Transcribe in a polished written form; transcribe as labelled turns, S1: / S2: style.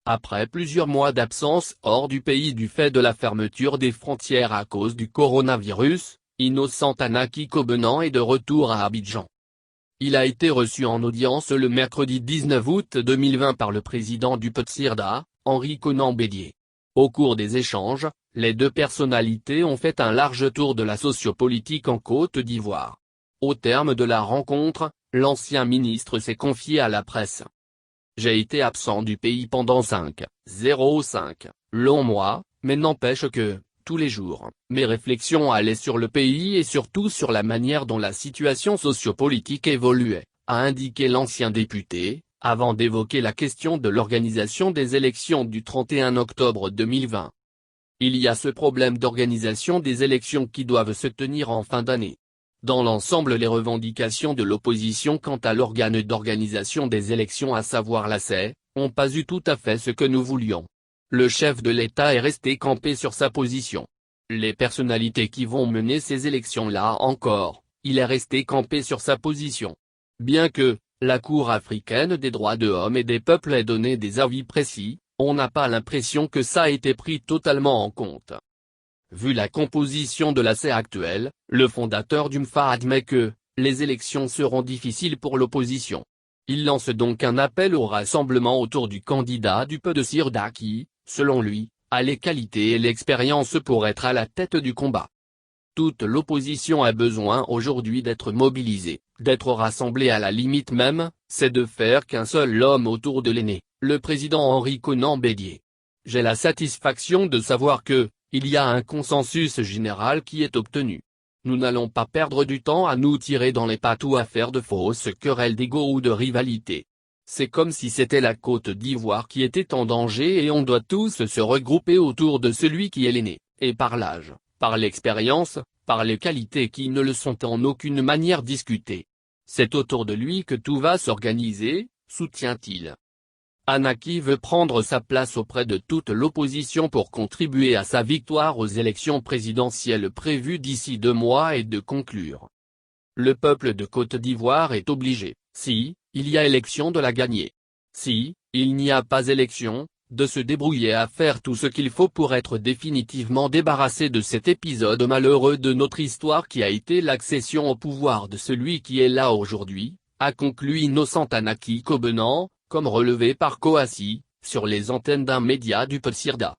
S1: Après plusieurs mois d'absence hors du pays du fait de la fermeture des frontières à cause du coronavirus, Innocent Anaki Kobenan est de retour à Abidjan. Il a été reçu en audience le mercredi 19 août 2020 par le président du PETSIRDA, Henri Konan Bédié. Au cours des échanges, les deux personnalités ont fait un large tour de la sociopolitique en Côte d'Ivoire. Au terme de la rencontre, l'ancien ministre s'est confié à la presse. J'ai été absent du pays pendant 5 longs mois, mais n'empêche que, tous les jours, mes réflexions allaient sur le pays et surtout sur la manière dont la situation sociopolitique évoluait, a indiqué l'ancien député, avant d'évoquer la question de l'organisation des élections du 31 octobre 2020. Il y a ce problème d'organisation des élections qui doivent se tenir en fin d'année. Dans l'ensemble, les revendications de l'opposition quant à l'organe d'organisation des élections, à savoir la CEI, n'ont pas eu tout à fait ce que nous voulions. Le chef de l'État est resté campé sur sa position. Les personnalités qui vont mener ces élections-là encore, il est resté campé sur sa position. Bien que, la Cour africaine des droits de l'homme et des peuples ait donné des avis précis, on n'a pas l'impression que ça a été pris totalement en compte. Vu la composition de la CEI actuelle, le fondateur du MFA admet que, les élections seront difficiles pour l'opposition. Il lance donc un appel au rassemblement autour du candidat du PETSIRDA qui, selon lui, a les qualités et l'expérience pour être à la tête du combat. Toute l'opposition a besoin aujourd'hui d'être mobilisée, d'être rassemblée, à la limite même, c'est de faire qu'un seul homme autour de l'aîné, le président Henri Konan Bédié. J'ai la satisfaction de savoir que, il y a un consensus général qui est obtenu. Nous n'allons pas perdre du temps à nous tirer dans les pattes ou à faire de fausses querelles d'ego ou de rivalité. C'est comme si c'était la Côte d'Ivoire qui était en danger et on doit tous se regrouper autour de celui qui est l'aîné, et par l'âge, par l'expérience, par les qualités qui ne le sont en aucune manière discutées. C'est autour de lui que tout va s'organiser, soutient-il. Anaki veut prendre sa place auprès de toute l'opposition pour contribuer à sa victoire aux élections présidentielles prévues d'ici 2 mois et de conclure. Le peuple de Côte d'Ivoire est obligé, si, il y a élection, de la gagner. Si, il n'y a pas élection, de se débrouiller à faire tout ce qu'il faut pour être définitivement débarrassé de cet épisode malheureux de notre histoire qui a été l'accession au pouvoir de celui qui est là aujourd'hui, a conclu Innocent Anaki Kobenan, comme relevé par Kouassi, sur les antennes d'un média du PETSIRDA.